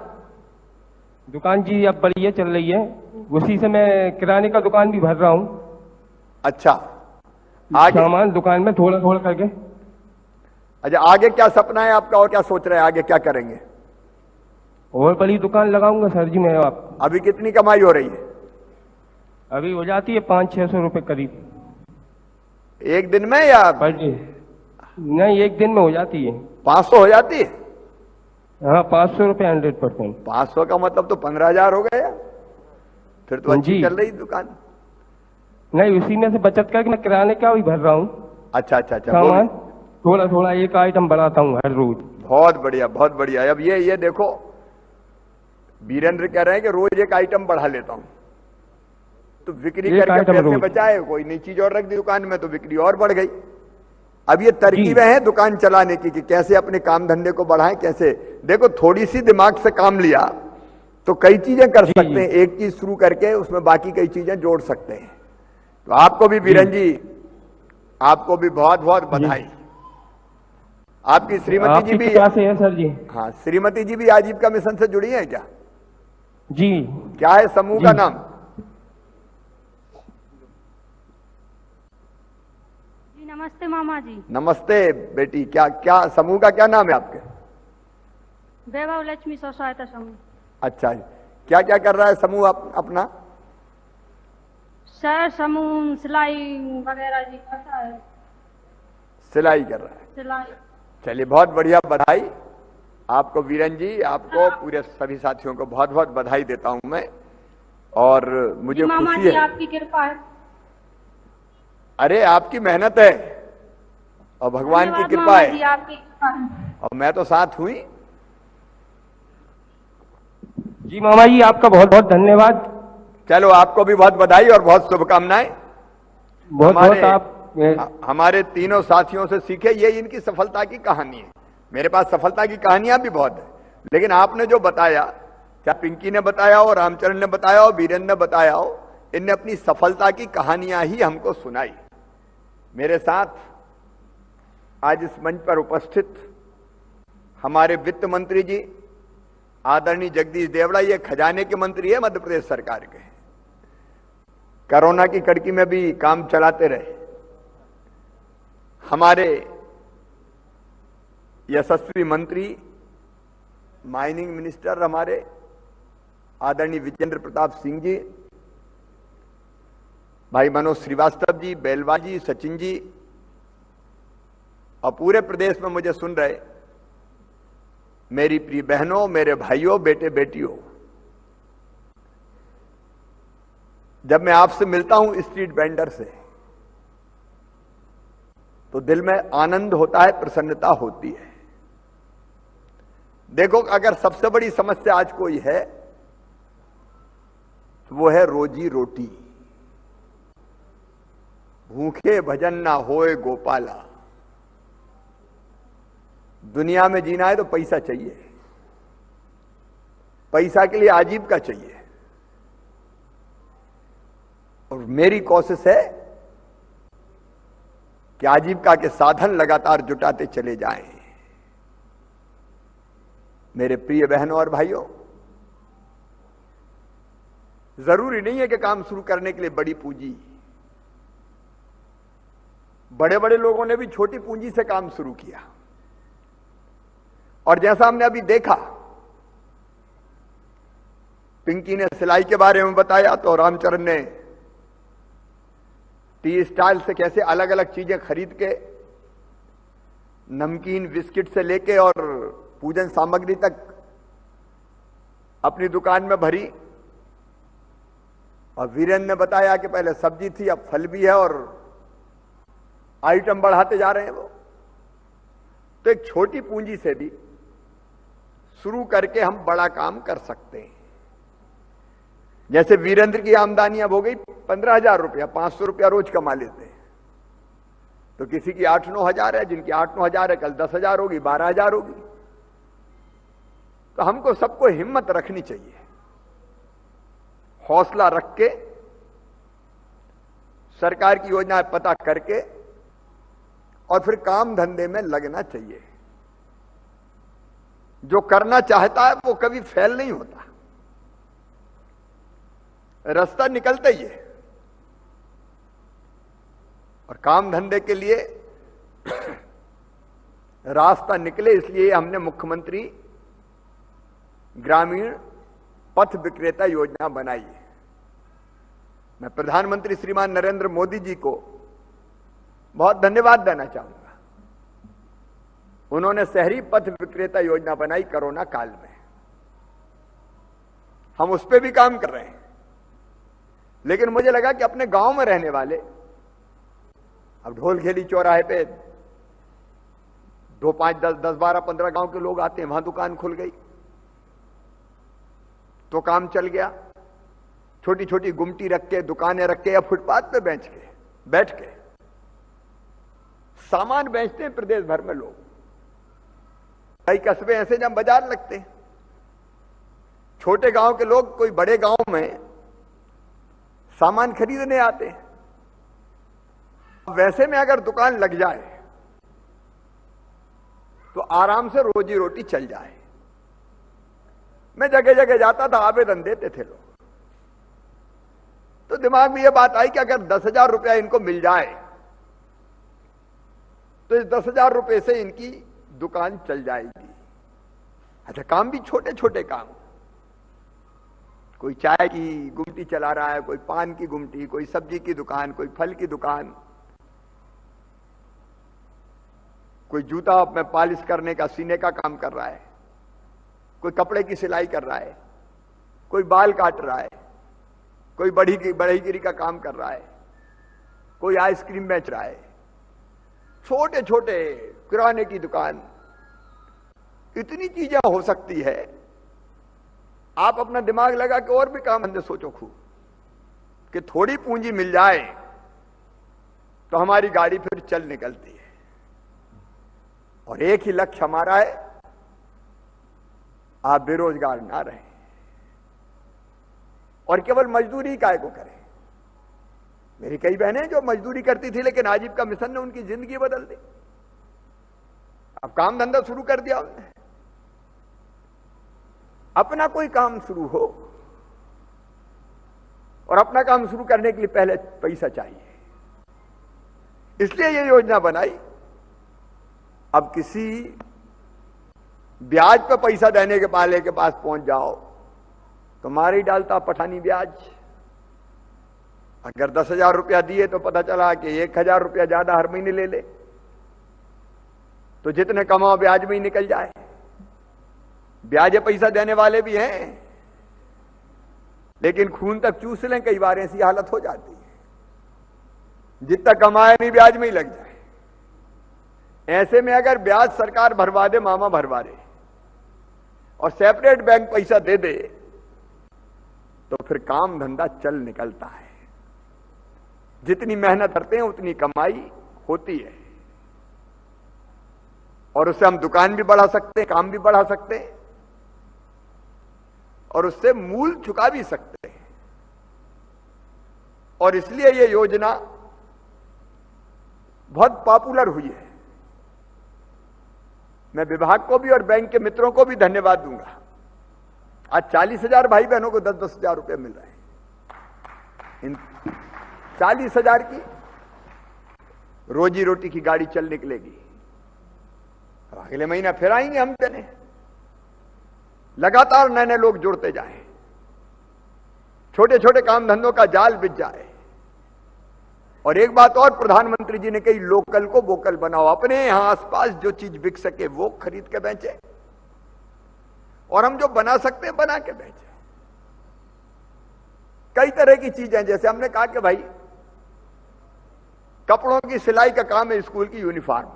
दुकान जी अब बढ़िया चल रही है, उसी से मैं किराने का दुकान भी भर रहा हूँ। अच्छा, आगे? सामान दुकान में थोड़ा थोड़ा करके। अच्छा, आगे क्या सपना है आपका और क्या सोच रहे हैं, आगे क्या करेंगे? और बड़ी दुकान लगाऊंगा सर जी मैं। आप अभी कितनी कमाई हो रही है? अभी हो जाती है 500-600 रुपए करीब एक दिन में या पर डे। नहीं 1 दिन में हो जाती है। 500 हो जाती है? हाँ 500 रुपए 100%। 500 का मतलब तो 15,000 हो गया। फिर तो अच्छी जी। चल रही दुकान। नहीं उसी में से बचत करके मैं किराने का भी भर रहा हूँ अच्छा अच्छा अच्छा, सामान, बोलिए। थोड़ा थोड़ा एक आइटम बढ़ाता हूँ हर रोज। बहुत बढ़िया, बहुत बढ़िया। अब ये देखो, वीरेंद्र कह रहे हैं कि रोज एक आइटम बढ़ा लेता हूं, तो बिक्री करके पैसे बचाए, कोई नई चीज और रख दी दुकान में तो बिक्री और बढ़ गई। अब ये तरकीबें हैं दुकान चलाने की कि कैसे अपने काम धंधे को बढ़ाएं, कैसे। देखो, थोड़ी सी दिमाग से काम लिया तो कई चीजें कर सकते हैं, एक चीज शुरू करके उसमें बाकी कई चीजें जोड़ सकते हैं। तो आपको भी वीरेंद्र जी, आपको भी बहुत बहुत बधाई। आपकी श्रीमती जी भी है सर जी। हाँ, श्रीमती जी भी आजीविका मिशन से जुड़ी है क्या? जी। क्या है समूह का नाम? जी नमस्ते मामा जी। नमस्ते बेटी। क्या समूह का क्या नाम है आपके? वैभव लक्ष्मी स्व सहायता समूह। अच्छा, क्या क्या कर रहा है समूह अपना? सर समूह सिलाई वगैरह जी करता है। सिलाई कर रहा है? सिलाई। चलिए, बहुत बढ़िया, बधाई आपको वीरेंद्र जी, आपको पूरे सभी साथियों को बहुत बहुत बधाई देता हूं मैं। और मुझे मामा खुशी जी है। आपकी कृपा है। अरे आपकी मेहनत है और भगवान की कृपा मामा है, जी आपकी कृपा है। और मैं तो साथ हुई। जी मामा जी, आपका बहुत बहुत धन्यवाद। चलो, आपको भी बहुत बधाई और बहुत शुभकामनाएं। बहुत बहुत आप हमारे तीनों साथियों से सीखे, ये इनकी सफलता की कहानी है। मेरे पास सफलता की कहानियां भी बहुत है, लेकिन आपने जो बताया, चाहे पिंकी ने बताया हो, रामचरण ने बताया हो, वीरेंद्र ने बताया हो, इनने अपनी सफलता की कहानियां ही हमको सुनाई। मेरे साथ आज इस मंच पर उपस्थित हमारे वित्त मंत्री जी आदरणीय जगदीश देवड़ा, ये खजाने के मंत्री है मध्य प्रदेश सरकार के, कोरोना की कड़की में भी काम चलाते रहे। हमारे यशस्वी मंत्री माइनिंग मिनिस्टर हमारे आदरणीय विजेंद्र प्रताप सिंह जी, भाई मनोज श्रीवास्तव जी, बेलवा जी, सचिन जी, और पूरे प्रदेश में मुझे सुन रहे मेरी प्रिय बहनों, मेरे भाइयों, बेटे बेटियों, जब मैं आपसे मिलता हूं स्ट्रीट वेंडर से, तो दिल में आनंद होता है, प्रसन्नता होती है। देखो, अगर सबसे बड़ी समस्या आज कोई है तो वो है रोजी रोटी। भूखे भजन ना होए गोपाला। दुनिया में जीना है तो पैसा चाहिए, पैसा के लिए आजीविका चाहिए, और मेरी कोशिश है कि आजीविका के साधन लगातार जुटाते चले जाएं। मेरे प्रिय बहनों और भाइयों, जरूरी नहीं है कि काम शुरू करने के लिए बड़ी पूंजी, बड़े बड़े लोगों ने भी छोटी पूंजी से काम शुरू किया। और जैसा हमने अभी देखा, पिंकी ने सिलाई के बारे में बताया, तो रामचरण ने टी स्टाइल से कैसे अलग अलग चीजें खरीद के, नमकीन बिस्किट से लेके और पूजन सामग्री तक अपनी दुकान में भरी। और वीरेंद्र ने बताया कि पहले सब्जी थी, अब फल भी है, और आइटम बढ़ाते जा रहे हैं वो। तो एक छोटी पूंजी से भी शुरू करके हम बड़ा काम कर सकते हैं। जैसे वीरेंद्र की आमदनी अब हो गई 15,000 रुपया, 500 रुपया रोज कमा लेते हैं। तो किसी की 8-9 हजार है, जिनकी 8-9 हजार है, कल 10,000 होगी, 12,000 होगी। तो हमको सबको हिम्मत रखनी चाहिए, हौसला रख के सरकार की योजना पता करके और फिर काम धंधे में लगना चाहिए। जो करना चाहता है वो कभी फेल नहीं होता, रास्ता निकलता ही है। और काम धंधे के लिए रास्ता निकले, इसलिए हमने मुख्यमंत्री ग्रामीण पथ विक्रेता योजना बनाई है। मैं प्रधानमंत्री श्रीमान नरेंद्र मोदी जी को बहुत धन्यवाद देना चाहूंगा। उन्होंने शहरी पथ विक्रेता योजना बनाई कोरोना काल में। हम उस पर भी काम कर रहे हैं, लेकिन मुझे लगा कि अपने गांव में रहने वाले, अब ढोलखेली चौराहे पे 2, 5, 10, 10, 12, 15 गांव के लोग आते हैं, वहां दुकान खुल गई तो काम चल गया। छोटी छोटी गुमटी रख के, दुकानें रख के या फुटपाथ पे बैठ के सामान बेचते हैं प्रदेश भर में लोग। कई कस्बे ऐसे जहां बाजार लगते हैं, छोटे गांव के लोग कोई बड़े गांव में सामान खरीदने आते हैं। वैसे में अगर दुकान लग जाए तो आराम से रोजी रोटी चल जाए। मैं जगह जगह जाता था, आवेदन देते थे लोग, तो दिमाग में यह बात आई कि अगर 10,000 रुपया इनको मिल जाए तो इस 10,000 रुपए से इनकी दुकान चल जाएगी। अच्छा, काम भी छोटे छोटे काम, कोई चाय की गुमटी चला रहा है, कोई पान की गुमटी, कोई सब्जी की दुकान, कोई फल की दुकान, कोई जूता में पॉलिश करने का, सीने का काम कर रहा है, कोई कपड़े की सिलाई कर रहा है, कोई बाल काट रहा है, कोई बढ़ईगिरी का काम कर रहा है, कोई आइसक्रीम बेच रहा है, छोटे छोटे किराने की दुकान। इतनी चीजें हो सकती है। आप अपना दिमाग लगा के और भी काम धंधे सोचो खूब, कि थोड़ी पूंजी मिल जाए तो हमारी गाड़ी फिर चल निकलती है। और एक ही लक्ष्य हमारा है, आप बेरोजगार ना रहें और केवल मजदूरी काय को करें। मेरी कई बहनें जो मजदूरी करती थी, लेकिन आजीविका मिशन ने उनकी जिंदगी बदल दी। अब काम धंधा शुरू कर दिया उन्होंने। अपना कोई काम शुरू हो, और अपना काम शुरू करने के लिए पहले पैसा चाहिए, इसलिए ये योजना बनाई। अब किसी ब्याज पर पैसा देने के वाले के पास पहुंच जाओ तो मार ही डालता पठानी ब्याज। अगर 10,000 रुपया दिए तो पता चला कि 1,000 रुपया ज्यादा हर महीने ले ले, तो जितने कमाओ ब्याज में ही निकल जाए। ब्याज पैसा देने वाले भी हैं, लेकिन खून तक चूस लें, कई बार ऐसी हालत हो जाती है जितना कमाए नहीं ब्याज में ही लग जाए। ऐसे में अगर ब्याज सरकार भरवा दे, मामा भरवा दे, और सेपरेट बैंक पैसा दे दे, तो फिर काम धंधा चल निकलता है। जितनी मेहनत करते हैं उतनी कमाई होती है, और उससे हम दुकान भी बढ़ा सकते हैं, काम भी बढ़ा सकते हैं, और उससे मूल चुका भी सकते हैं। और इसलिए यह योजना बहुत पॉपुलर हुई है। मैं विभाग को भी और बैंक के मित्रों को भी धन्यवाद दूंगा। आज 40,000 भाई बहनों को 10-10 हजार रुपये मिल रहे हैं। इन 40,000 की रोजी रोटी की गाड़ी चल निकलेगी। अब अगले महीना फिर आएंगे हम देने, लगातार नए नए लोग जुड़ते जाएं, छोटे छोटे काम धंधों का जाल बिछ जाए। और एक बात और प्रधानमंत्री जी ने कही, लोकल को वोकल बनाओ। अपने यहां आसपास जो चीज बिक सके वो खरीद के बेचे, और हम जो बना सकते हैं बना के बेचे। कई तरह की चीजें, जैसे हमने कहा कि भाई कपड़ों की सिलाई का काम है, स्कूल की यूनिफॉर्म,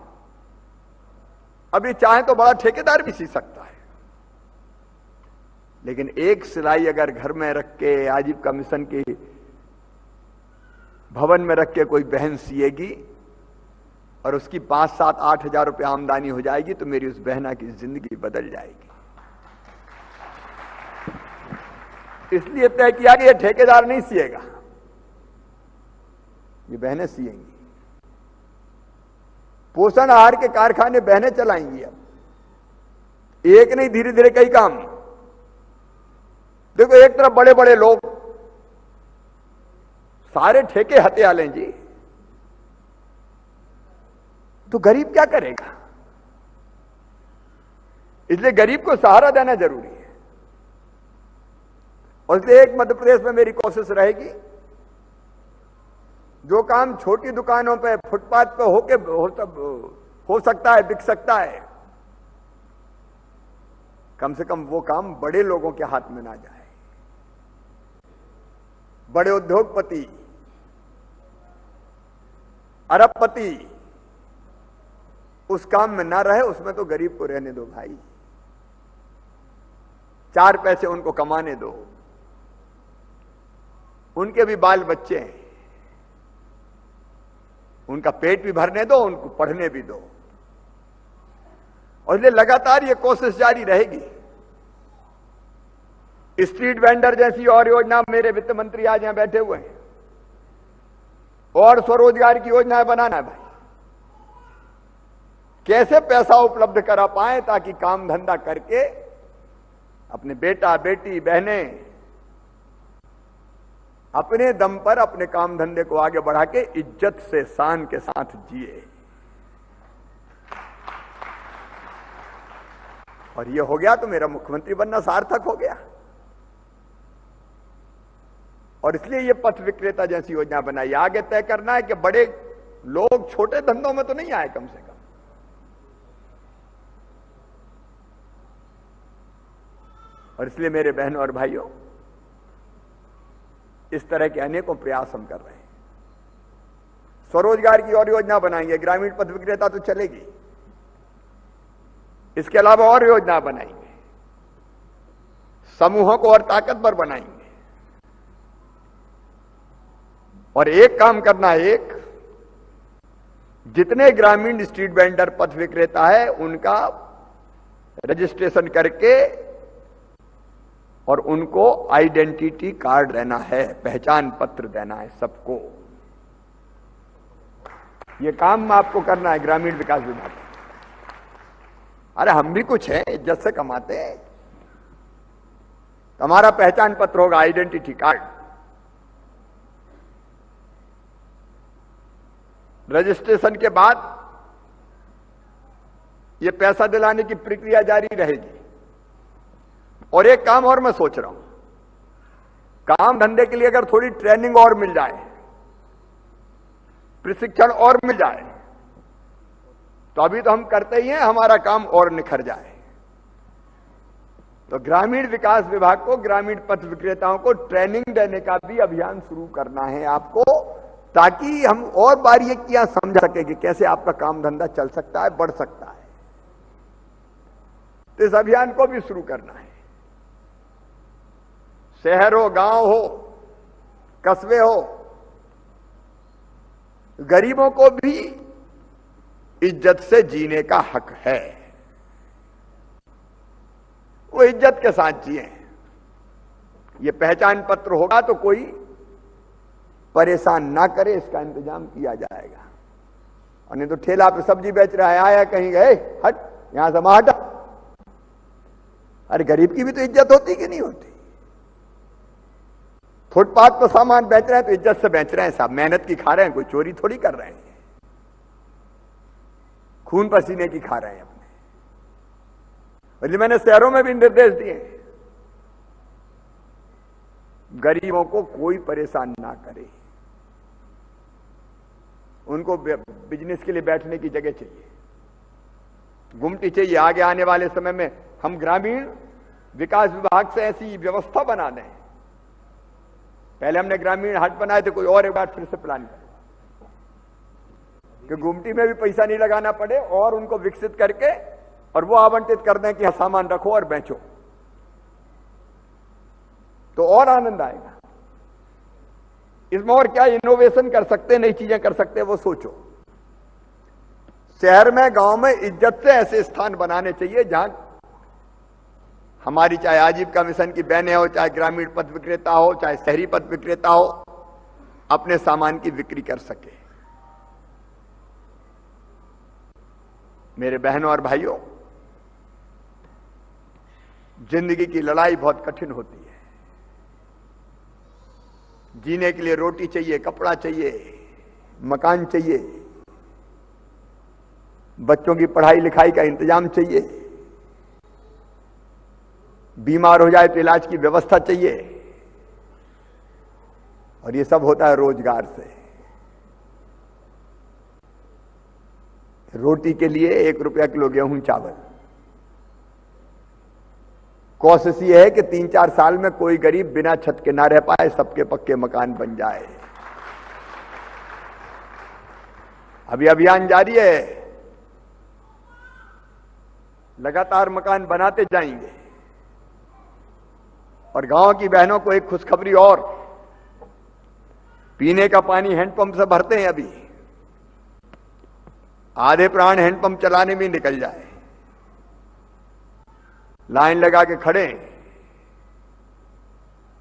अभी चाहे तो बड़ा ठेकेदार भी सी सकता है, लेकिन एक सिलाई अगर घर में रख के आजीविका मिशन के भवन में रख के कोई बहन सिएगी और उसकी 5, 7, 8 हजार रुपये आमदनी हो जाएगी, तो मेरी उस बहना की जिंदगी बदल जाएगी। इसलिए तय किया कि यह ठेकेदार नहीं सिएगा, ये बहनें सिएंगी। पोषण आहार के कारखाने बहनें चलाएंगी। अब एक नहीं, धीरे धीरे कई काम। देखो, एक तरफ बड़े बड़े लोग सारे ठेके हत्या लें जी, तो गरीब क्या करेगा? इसलिए गरीब को सहारा देना जरूरी है। और इसलिए एक मध्य प्रदेश में मेरी कोशिश रहेगी, जो काम छोटी दुकानों पे, फुटपाथ पे हो सकता है, बिक सकता है, कम से कम वो काम बड़े लोगों के हाथ में ना जाए। बड़े उद्योगपति, अरबपति, उस काम में ना रहे, उसमें तो गरीब को रहने दो भाई, 4 पैसे उनको कमाने दो, उनके भी बाल बच्चे हैं, उनका पेट भी भरने दो, उनको पढ़ने भी दो। और इसलिए लगातार ये कोशिश जारी रहेगी। स्ट्रीट वेंडर जैसी और योजना, मेरे वित्त मंत्री आज यहां बैठे हुए हैं, और स्वरोजगार की योजनाएं बनाना है भाई। कैसे पैसा उपलब्ध करा पाए ताकि काम धंधा करके अपने बेटा बेटी बहनें अपने दम पर अपने काम धंधे को आगे बढ़ा के इज्जत से शान के साथ जिए। और ये हो गया तो मेरा मुख्यमंत्री बनना सार्थक हो गया। और इसलिए ये पथ विक्रेता जैसी योजना बनाई। आगे तय करना है कि बड़े लोग छोटे धंधों में तो नहीं आए कम से कम। और इसलिए मेरे बहनों और भाइयों, इस तरह के अनेकों प्रयास हम कर रहे हैं। स्वरोजगार की और योजना बनाएंगे, ग्रामीण पथ विक्रेता तो चलेगी, इसके अलावा और योजना बनाएंगे, समूहों को और ताकतवर बनाएंगे। और एक काम करना है, एक जितने ग्रामीण स्ट्रीट वेंडर पथ विक्रेता है उनका रजिस्ट्रेशन करके और उनको आइडेंटिटी कार्ड देना है, पहचान पत्र देना है सबको। यह काम आपको करना है ग्रामीण विकास विभाग। अरे हम भी कुछ है, इज्जत से कमाते हैं। हमारा पहचान पत्र होगा, आइडेंटिटी कार्ड। रजिस्ट्रेशन के बाद यह पैसा दिलाने की प्रक्रिया जारी रहेगी। और एक काम और मैं सोच रहा हूं, काम धंधे के लिए अगर थोड़ी ट्रेनिंग और मिल जाए, प्रशिक्षण और मिल जाए, तो अभी तो हम करते ही हैं, हमारा काम और निखर जाए। तो ग्रामीण विकास विभाग को ग्रामीण पथ विक्रेताओं को ट्रेनिंग देने का भी अभियान शुरू करना है आपको, ताकि हम और बारीकियां समझ सके कि कैसे आपका काम धंधा चल सकता है, बढ़ सकता है। तो इस अभियान को भी शुरू करना है। शहर हो, गांव हो, कस्बे हो, गरीबों को भी इज्जत से जीने का हक है। वो इज्जत के साथ जिए। ये पहचान पत्र होगा तो कोई परेशान ना करे, इसका इंतजाम किया जाएगा। और नहीं तो ठेला पे सब्जी बेच रहा है, आया कहीं गए, हट यहां से हटा। अरे गरीब की भी तो इज्जत होती कि नहीं होती? फुटपाथ पर सामान बेच रहे हैं तो इज्जत से बेच रहे हैं साहब, मेहनत की खा रहे हैं, कोई चोरी थोड़ी कर रहे हैं, खून पसीने की खा रहे हैं अपने। और मैंने शहरों में भी निर्देश दिए, गरीबों को कोई परेशान ना करे, उनको बिजनेस के लिए बैठने की जगह चाहिए, गुमटी चाहिए। आगे आने वाले समय में हम ग्रामीण विकास विभाग से ऐसी व्यवस्था बना दें। पहले हमने ग्रामीण हाट बनाए थे, कोई और एक बार फिर से प्लान करें कि गुमटी में भी पैसा नहीं लगाना पड़े, और उनको विकसित करके और वो आवंटित कर दें कि हाँ सामान रखो और बेचो, तो और आनंद आएगा। इसमें और क्या इनोवेशन कर सकते, नई चीजें कर सकते, वो सोचो। शहर में, गांव में इज्जत से ऐसे स्थान बनाने चाहिए जहां हमारी चाहे आजीविका मिशन की बहनें हो, चाहे ग्रामीण पथ विक्रेता हो, चाहे शहरी पथ विक्रेता हो, अपने सामान की बिक्री कर सके। मेरे बहनों और भाइयों, जिंदगी की लड़ाई बहुत कठिन होती है। जीने के लिए रोटी चाहिए, कपड़ा चाहिए, मकान चाहिए, बच्चों की पढ़ाई लिखाई का इंतजाम चाहिए, बीमार हो जाए तो इलाज की व्यवस्था चाहिए, और ये सब होता है रोजगार से। रोटी के लिए 1 रुपया किलो गेहूं चावल। कोशिश ये है कि 3-4 साल में कोई गरीब बिना छत के ना रह पाए, सबके पक्के मकान बन जाए। अभी अभियान जारी है, लगातार मकान बनाते जाएंगे। और गांव की बहनों को एक खुशखबरी और, पीने का पानी हैंडपंप से भरते हैं। अभी आधे प्राण हैंडपंप चलाने में निकल जाए, लाइन लगा के खड़े,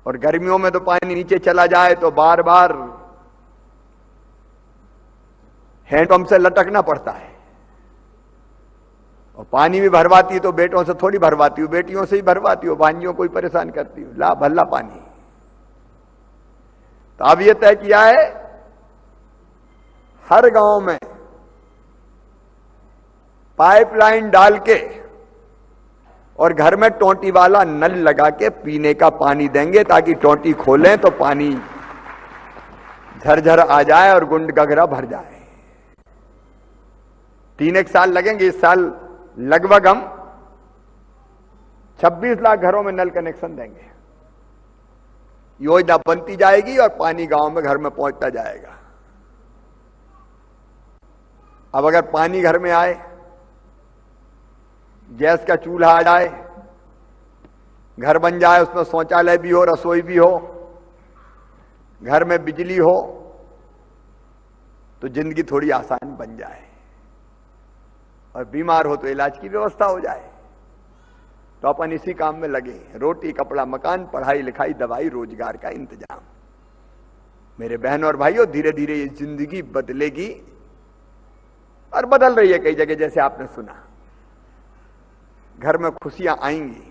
और गर्मियों में तो पानी नीचे चला जाए तो बार बार हैंडपंप से लटकना पड़ता है। और पानी भी भरवाती है तो बेटों से थोड़ी भरवाती हूं, बेटियों से ही भरवाती हूं, भांजियों को ही परेशान करती हूं, ला भल्ला पानी। तो अब यह तय किया है हर गांव में पाइपलाइन डाल के और घर में टोंटी वाला नल लगा के पीने का पानी देंगे, ताकि टोंटी खोलें तो पानी झरझर आ जाए और गुंड गगरा भर जाए। 3 साल लगेंगे। इस साल लगभग हम 26 लाख घरों में नल कनेक्शन देंगे। योजना बनती जाएगी और पानी गांव में घर में पहुंचता जाएगा। अब अगर पानी घर में आए, गैस का चूल्हा आ जाए, घर बन जाए, उसमें शौचालय भी हो, रसोई भी हो, घर में बिजली हो, तो जिंदगी थोड़ी आसान बन जाए। और बीमार हो तो इलाज की व्यवस्था हो जाए। तो अपन इसी काम में लगे, रोटी कपड़ा मकान, पढ़ाई लिखाई दवाई रोजगार का इंतजाम। मेरे बहनों और भाइयों, धीरे धीरे ये जिंदगी बदलेगी और बदल रही है कई जगह, जैसे आपने सुना। घर में खुशियां आएंगी,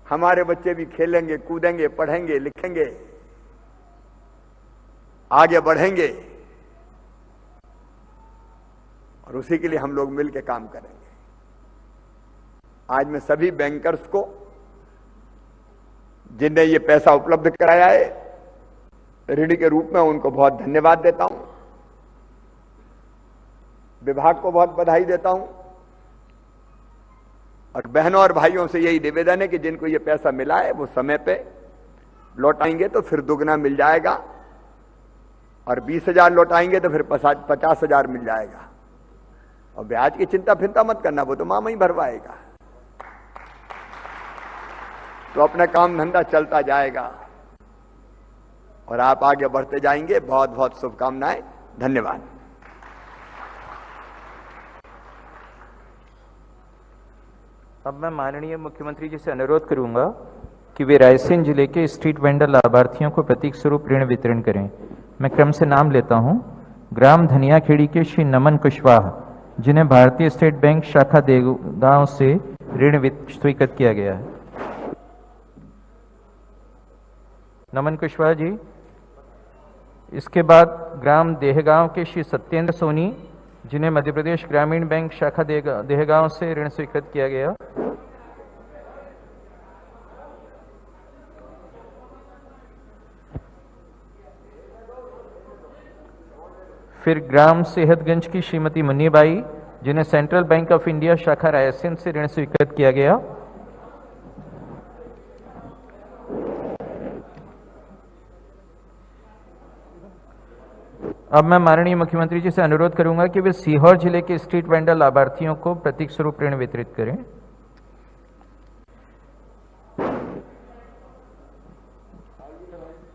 हमारे बच्चे भी खेलेंगे कूदेंगे, पढ़ेंगे लिखेंगे, आगे बढ़ेंगे, और उसी के लिए हम लोग मिलकर काम करेंगे। आज मैं सभी बैंकर्स को, जिन्हें ये पैसा उपलब्ध कराया है ऋण के रूप में, उनको बहुत धन्यवाद देता हूं। विभाग को बहुत बधाई देता हूं। और बहनों और भाइयों से यही निवेदन है कि जिनको ये पैसा मिला है वो समय पे लौटाएंगे तो फिर दुगना मिल जाएगा, और 20,000 लौटाएंगे तो फिर 50,000 मिल जाएगा। और ब्याज की चिंता फिंता मत करना, वो तो मामा ही भरवाएगा। तो अपना काम धंधा चलता जाएगा और आप आगे बढ़ते जाएंगे। बहुत बहुत शुभकामनाएं। धन्यवाद। अब मैं माननीय मुख्यमंत्री जी से अनुरोध करूंगा कि वे रायसेन जिले के स्ट्रीट वेंडर लाभार्थियों को प्रतीक स्वरूप ऋण वितरण करें। मैं क्रम से नाम लेता हूं। ग्राम धनियाखेड़ी के श्री नमन कुशवाहा, जिन्हें भारतीय स्टेट बैंक शाखा देगांव से ऋण स्वीकृत किया गया है। नमन कुशवाहा जी। इसके बाद ग्राम देहगांव के श्री सत्येंद्र सोनी, जिन्हें मध्य प्रदेश ग्रामीण बैंक शाखा देहगांव से ऋण स्वीकृत किया गया। फिर ग्राम सेहतगंज की श्रीमती मुन्नीबाई, जिन्हें सेंट्रल बैंक ऑफ इंडिया शाखा रायसेन से ऋण स्वीकृत किया गया। अब मैं माननीय मुख्यमंत्री जी से अनुरोध करूंगा कि वे सीहोर जिले के स्ट्रीट वेंडर लाभार्थियों को प्रतीक स्वरूप ऋण वितरित करें।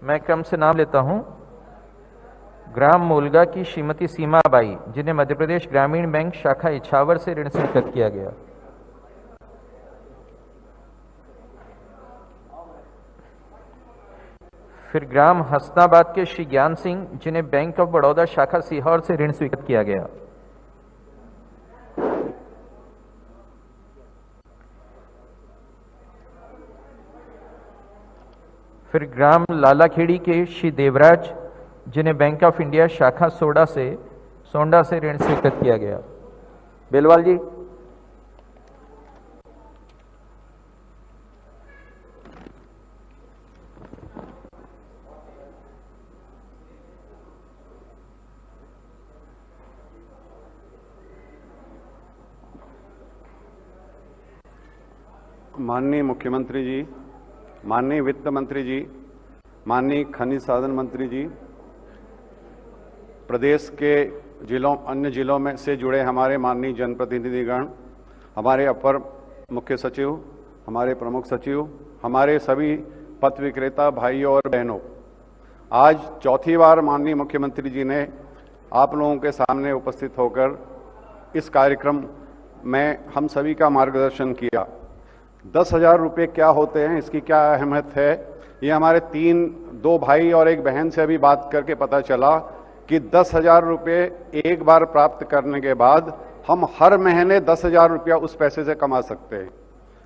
मैं क्रम से नाम लेता हूं। ग्राम मोलगा की श्रीमती सीमा बाई, जिन्हें मध्य प्रदेश ग्रामीण बैंक शाखा इछावर से ऋण स्वीकृत किया गया। फिर ग्राम हसनाबाद के श्री ज्ञान सिंह, जिन्हें बैंक ऑफ बड़ौदा शाखा सीहोर से ऋण स्वीकृत किया गया। फिर ग्राम लालाखेड़ी के श्री देवराज, जिन्हें बैंक ऑफ इंडिया शाखा सोंडा से ऋण स्वीकृत किया गया। बेलवाल जी। माननीय मुख्यमंत्री जी, माननीय वित्त मंत्री जी, माननीय खनिज साधन मंत्री जी, प्रदेश के अन्य जिलों में से जुड़े हमारे माननीय जनप्रतिनिधिगण हमारे अपर मुख्य सचिव, हमारे प्रमुख सचिव, हमारे सभी पथ विक्रेता भाइयों और बहनों, आज चौथी बार माननीय मुख्यमंत्री जी ने आप लोगों के सामने उपस्थित होकर इस कार्यक्रम में हम सभी का मार्गदर्शन किया। 10,000 रुपये क्या होते हैं, इसकी क्या अहमियत है, ये हमारे दो भाई और एक बहन से अभी बात करके पता चला कि 10,000 रुपये एक बार प्राप्त करने के बाद हम हर महीने 10,000 रुपया उस पैसे से कमा सकते हैं।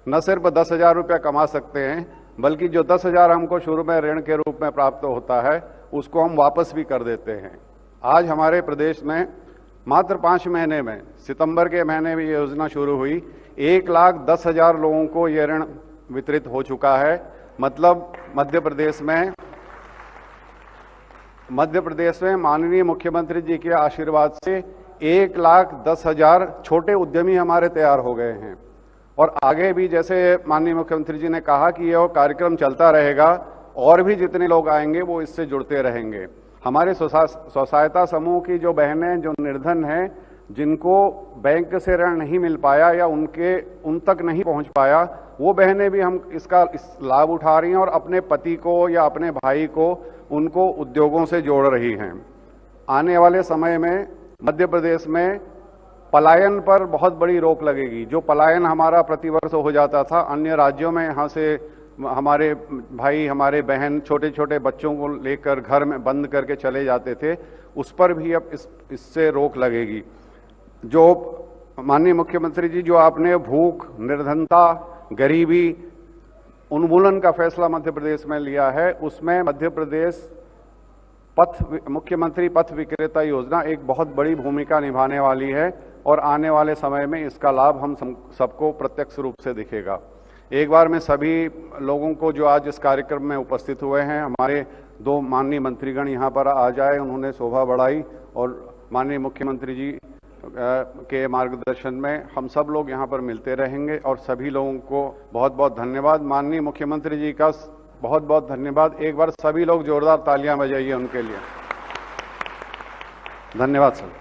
न सिर्फ 10,000 रुपया कमा सकते हैं, बल्कि जो 10,000 हमको शुरू में ऋण के रूप में प्राप्त होता है उसको हम वापस भी कर देते हैं। आज हमारे प्रदेश में मात्र 5 महीने में, सितंबर के महीने में ये योजना शुरू हुई, 1,10,000 लोगों को ये ऋण वितरित हो चुका है। मतलब मध्य प्रदेश में माननीय मुख्यमंत्री जी के आशीर्वाद से 1,10,000 छोटे उद्यमी हमारे तैयार हो गए हैं। और आगे भी जैसे माननीय मुख्यमंत्री जी ने कहा कि यह कार्यक्रम चलता रहेगा और भी जितने लोग आएंगे वो इससे जुड़ते रहेंगे। हमारे स्वसहायता समूह की जो बहनें जो निर्धन हैं, जिनको बैंक से ऋण नहीं मिल पाया या उन तक नहीं पहुंच पाया, वो बहनें भी हम इस लाभ उठा रही हैं और अपने पति को या अपने भाई को उनको उद्योगों से जोड़ रही हैं। आने वाले समय में मध्य प्रदेश में पलायन पर बहुत बड़ी रोक लगेगी। जो पलायन हमारा प्रतिवर्ष हो जाता था अन्य राज्यों में, यहाँ से हमारे भाई हमारे बहन छोटे छोटे बच्चों को लेकर घर में बंद करके चले जाते थे, उस पर भी अब इससे रोक लगेगी। जो माननीय मुख्यमंत्री जी जो आपने भूख, निर्धनता, गरीबी उन्मूलन का फैसला मध्य प्रदेश में लिया है, उसमें मध्य प्रदेश मुख्यमंत्री पथ विक्रेता योजना एक बहुत बड़ी भूमिका निभाने वाली है और आने वाले समय में इसका लाभ हम सबको प्रत्यक्ष रूप से दिखेगा। एक बार मैं सभी लोगों को जो आज इस कार्यक्रम में उपस्थित हुए हैं, हमारे 2 माननीय मंत्रीगण यहाँ पर आ जाए, उन्होंने शोभा बढ़ाई और माननीय मुख्यमंत्री जी के मार्गदर्शन में हम सब लोग यहाँ पर मिलते रहेंगे। और सभी लोगों को बहुत बहुत धन्यवाद। माननीय मुख्यमंत्री जी का बहुत बहुत धन्यवाद। एक बार सभी लोग जोरदार तालियां बजाइए उनके लिए। धन्यवाद सर।